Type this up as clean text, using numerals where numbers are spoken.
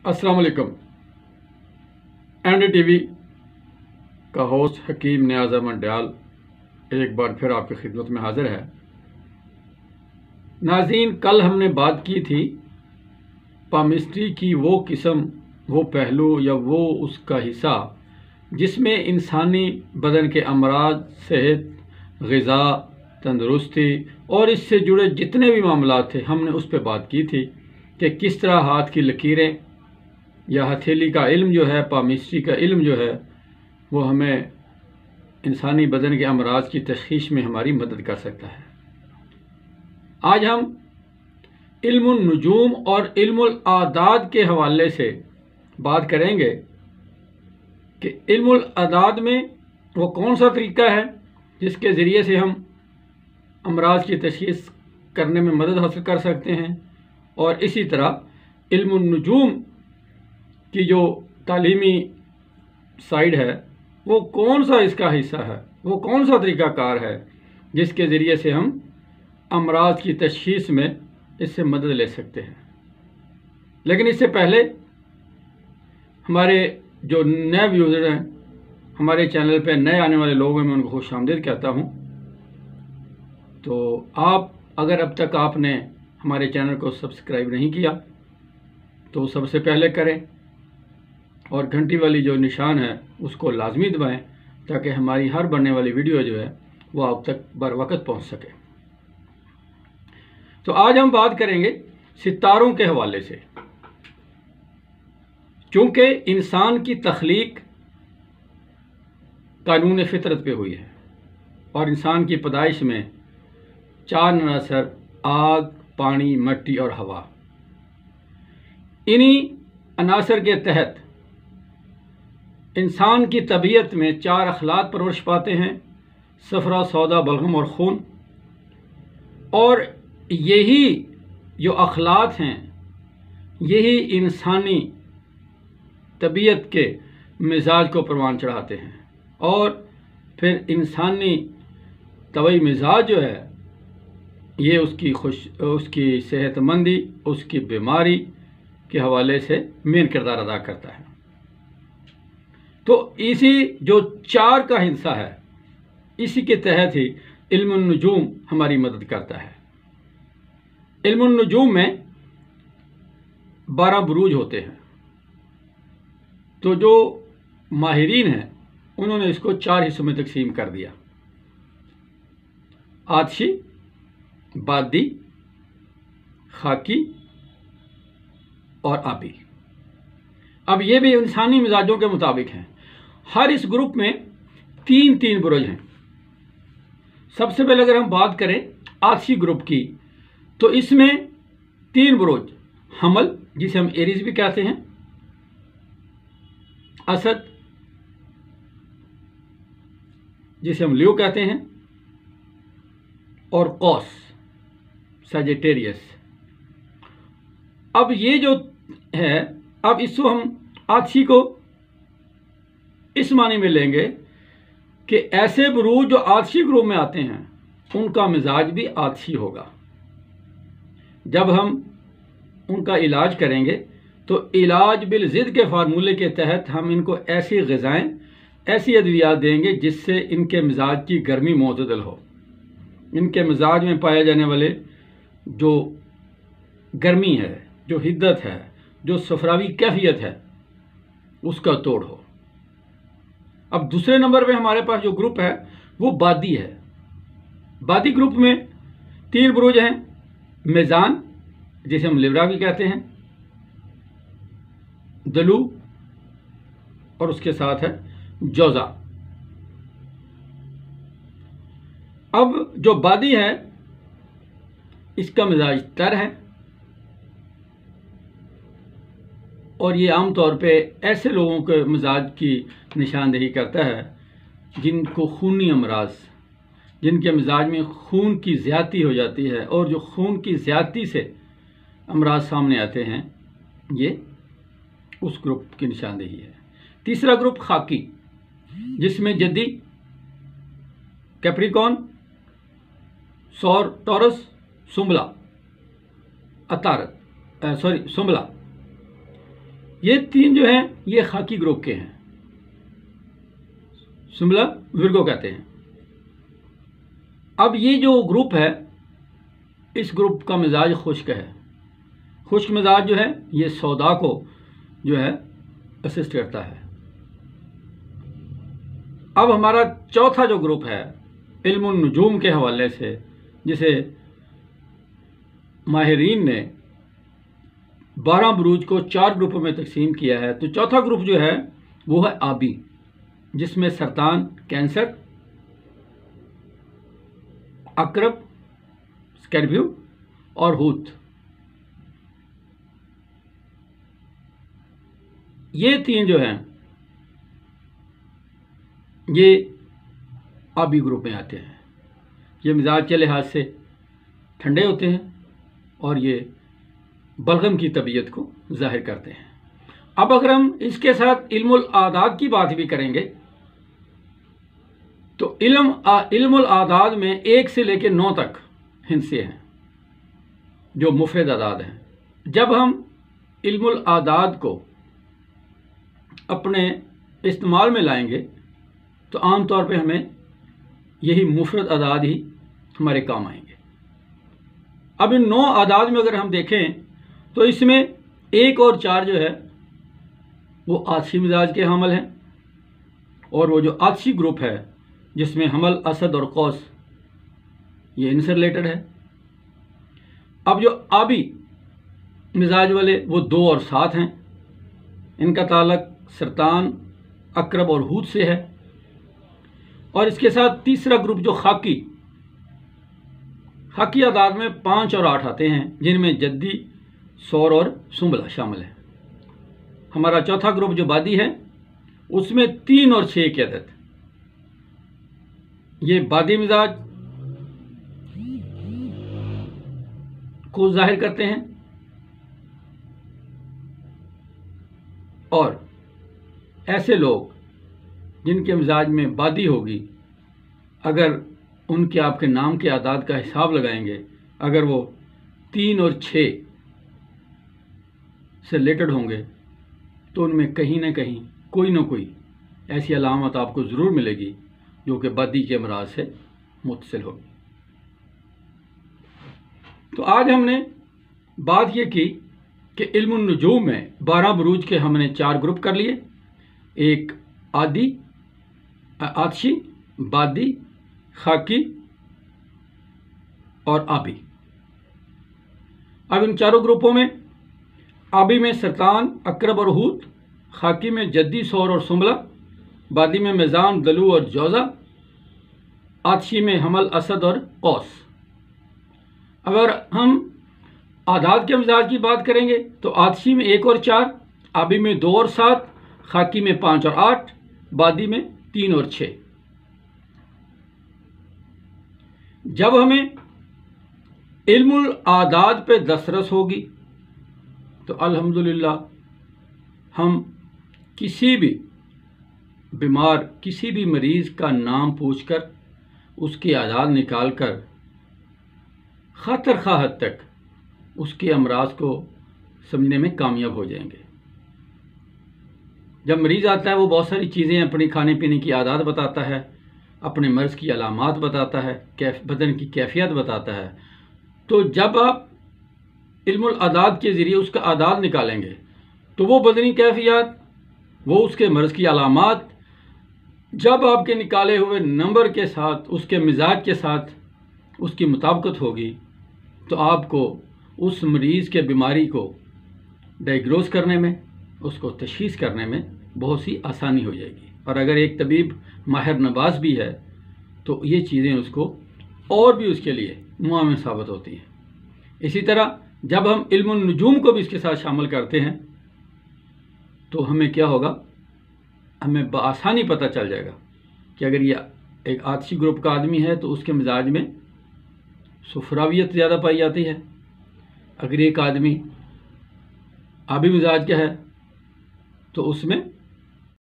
अस्सलाम वालेकुम। NDTV का होस्ट हकीम नियाज़ अहमद डयाल एक बार फिर आपकी खिदमत में हाजिर है। नाज़रीन, कल हमने बात की थी पामिस्ट्री की वो किस्म, वो पहलू या वो उसका हिस्सा जिसमें इंसानी बदन के अमराज, सेहत, ग़िज़ा, तंदुरुस्ती और इससे जुड़े जितने भी मामला थे, हमने उस पर बात की थी कि किस तरह हाथ की लकीरें या हथेली का इल्म जो है, पामिस्ट्री का इल्म जो है, वो हमें इंसानी बदन के अमराज की तशख़ीस में हमारी मदद कर सकता है। आज हम इल्मुन नुजूम और इल्मुल आदाद के हवाले से बात करेंगे कि इल्मुल आदाद में वो कौन सा तरीका है जिसके ज़रिए से हम अमराज की तशख़ीस करने में मदद हासिल कर सकते हैं, और इसी तरह इल्मुन नुजूम की जो तालीमी साइड है वो कौन सा इसका हिस्सा है, वो कौन सा तरीक़ाकार है जिसके ज़रिए से हम अमराज की तशख़ीस में इससे मदद ले सकते हैं। लेकिन इससे पहले हमारे जो नए व्यूज़र हैं, हमारे चैनल पे नए आने वाले लोग हैं, मैं उनको खुशामदीद कहता हूँ। तो आप अगर अब तक आपने हमारे चैनल को सब्सक्राइब नहीं किया तो सबसे पहले करें और घंटी वाली जो निशान है उसको लाजमी दबाएं ताकि हमारी हर बनने वाली वीडियो जो है वो आप तक बर वक्त पहुँच सके। तो आज हम बात करेंगे सितारों के हवाले से। चूँकि इंसान की तख्लीक कानून फितरत पे हुई है और इंसान की पैदाइश में चार अनासर आग, पानी, मिट्टी और हवा, इन्हीं अनासर के तहत इंसान की तबीयत में चार अखलाक परवरिश पाते हैं: सफ़रा, सौदा, बलगम और खून। और यही जो अखलाक हैं, यही इंसानी तबीयत के मिजाज को परवान चढ़ाते हैं, और फिर इंसानी तबई मिजाज जो है ये उसकी सेहतमंदी, उसकी बीमारी के हवाले से मेन किरदार अदा करता है। तो इसी जो चार का हिस्सा है, इसी के तहत ही इल्मुन नुजूम हमारी मदद करता है। इल्मुन नुजूम में 12 बुरूज होते हैं। तो जो माहिरीन हैं उन्होंने इसको 4 हिस्सों में तकसीम कर दिया: आतशी, बादी, खाकी और आबी। अब ये भी इंसानी मिजाजों के मुताबिक हैं। हर इस ग्रुप में 3 बुरुज हैं। सबसे पहले अगर हम बात करें आतशी ग्रुप की, तो इसमें 3 बुरुज: हमल, जिसे हम एरीज भी कहते हैं, असद, जिसे हम लियो कहते हैं, और कौस, सजिटेरियस। अब ये जो है, अब इसको हम आतशी को इस मानी में लेंगे कि ऐसे बुरूज जो आतशी ग्रुप में आते हैं उनका मिजाज भी आतशी होगा। जब हम उनका इलाज करेंगे तो इलाज बिल ज़िद के फार्मूले के तहत हम इनको ऐसी ग़िज़ाएँ, ऐसी अद्वियात देंगे जिससे इनके मिजाज की गर्मी मोतदल हो, इनके मिजाज में पाए जाने वाले जो गर्मी है, जो हिद्दत है, जो सफरावी कैफियत है, उसका तोड़ हो। अब दूसरे नंबर पे हमारे पास जो ग्रुप है वो बादी है। बादी ग्रुप में 3 बुरुज हैं: मेज़ान, जिसे हम लिब्रा भी कहते हैं, दलू, और उसके साथ है जोज़ा। अब जो बादी है इसका मिजाज तर है, और ये आम तौर पे ऐसे लोगों के मिजाज की निशानदेही करता है जिनको खूनी अमराज, जिनके मिजाज में खून की ज़्यादती हो जाती है, और जो खून की ज़्यादती से अमराज सामने आते हैं, ये उस ग्रुप की निशानदेही है। तीसरा ग्रुप खाकी, जिसमें जद्दी, कैप्रिकॉन, सौर, टॉरस, सुंबला, सुंबला, یہ تین جو ہیں یہ خاکی گروپ کے ہیں، سمبلا ورگو کہتے ہیں۔ اب یہ جو گروپ ہے اس گروپ کا مزاج خشک ہے، خشک مزاج جو ہے یہ سودا کو جو ہے اسسٹ کرتا ہے۔ اب ہمارا چوتھا جو گروپ ہے علم النجوم کے حوالے سے، جسے ماہرین نے 12 بروج کو 4 گروپوں میں تقسیم کیا ہے، تو چوتھا گروپ جو ہے وہ ہے آبی، جس میں سرطان، کینسر، عقرب، اسکارپیو اور ہوت، یہ تین جو ہیں یہ آبی گروپ میں آتے ہیں۔ یہ مزاج کے لحاظ سے ٹھنڈے ہوتے ہیں اور یہ بلغم کی طبیعت کو ظاہر کرتے ہیں۔ اب اگر ہم اس کے ساتھ علم الاعداد کی بات بھی کریں گے تو علم الاعداد میں 1 سے لے کے 9 تک ہندسے ہیں جو مفرد اعداد ہیں۔ جب ہم علم الاعداد کو اپنے استعمال میں لائیں گے تو عام طور پہ ہمیں یہی مفرد اعداد ہی ہمارے کام آئیں گے۔ اب ان 9 اعداد میں اگر ہم دیکھیں تو اس میں 1 اور 4 جو ہے وہ عاطفی مزاج کے حامل ہیں، اور وہ جو عاطفی گروپ ہے جس میں حمل، اسد اور قوس، یہ ان سے ریلیٹڈ ہے۔ اب جو آبی مزاج والے وہ 2 اور 7 ہیں، ان کا تعلق سرطان، عقرب اور ہوت سے ہے۔ اور اس کے ساتھ تیسرا گروپ جو خاکی اعداد میں 5 اور 8 آتے ہیں، جن میں جدی، سور اور سنبلہ شامل ہے۔ ہمارا چوتھا گروپ جو بادی ہے اس میں 3 اور 6 کی عدد، یہ بادی مزاج کو ظاہر کرتے ہیں، اور ایسے لوگ جن کے مزاج میں بادی ہوگی، اگر ان کے آپ کے نام کے اعداد کا حساب لگائیں گے، اگر وہ 3 اور 6 سے ریلیٹڈ ہوں گے تو ان میں کہیں نہ کہیں کوئی نہ کوئی ایسی علامت آپ کو ضرور ملے گی جو کہ بادی کے امراض سے متصل ہوگی۔ تو آج ہم نے بات یہ کی کہ علم النجوم میں 12 بروج کے ہم نے 4 گروپ کر لیے، ایک آتشی، بادی، خاکی اور آبی۔ اب ان چاروں گروپوں میں آبی میں سرطان، عقرب اور ہوت، خاکی میں جدی، سور اور سنبلہ، بادی میں میزان، دلو اور جوزہ، آتشی میں حمل، اسد اور قوس۔ اگر ہم اعداد کے مزاج کی بات کریں گے تو آتشی میں 1 اور 4، آبی میں 2 اور 7، خاکی میں 5 اور 8، بادی میں 3 اور 6۔ جب ہمیں علم الاعداد پہ دسترس ہوگی تو الحمدللہ ہم کسی بھی بیمار، کسی بھی مریض کا نام پوچھ کر اس کے اعداد نکال کر خاطر خواہ حد تک اس کے امراض کو سمجھنے میں کامیاب ہو جائیں گے۔ جب مریض آتا ہے وہ بہت ساری چیزیں اپنی کھانے پینے کی عادات بتاتا ہے، اپنے مرض کی علامات بتاتا ہے، بدن کی کیفیت بتاتا ہے، تو جب آپ علم الاعداد کے ذریعے اس کا اعداد نکالیں گے تو وہ بدنی کیفیات، وہ اس کے مرض کی علامات جب آپ کے نکالے ہوئے نمبر کے ساتھ، اس کے مزاج کے ساتھ اس کی مطابقت ہوگی تو آپ کو اس مریض کے بیماری کو ڈائیگنوز کرنے میں، اس کو تشخیص کرنے میں بہت سی آسانی ہو جائے گی۔ اور اگر ایک طبیب ماہر نواز بھی ہے تو یہ چیزیں اس کو اور بھی اس کے لیے معاون ثابت ہوتی ہیں۔ اسی طرح جب ہم علم النجوم کو بھی اس کے ساتھ شامل کرتے ہیں تو ہمیں کیا ہوگا، ہمیں بآسانی پتہ چل جائے گا کہ اگر یہ ایک آتشی گروپ کا آدمی ہے تو اس کے مزاج میں سفراویت زیادہ پائی جاتی ہے، اگر ایک آدمی آبی مزاج کا ہے تو اس میں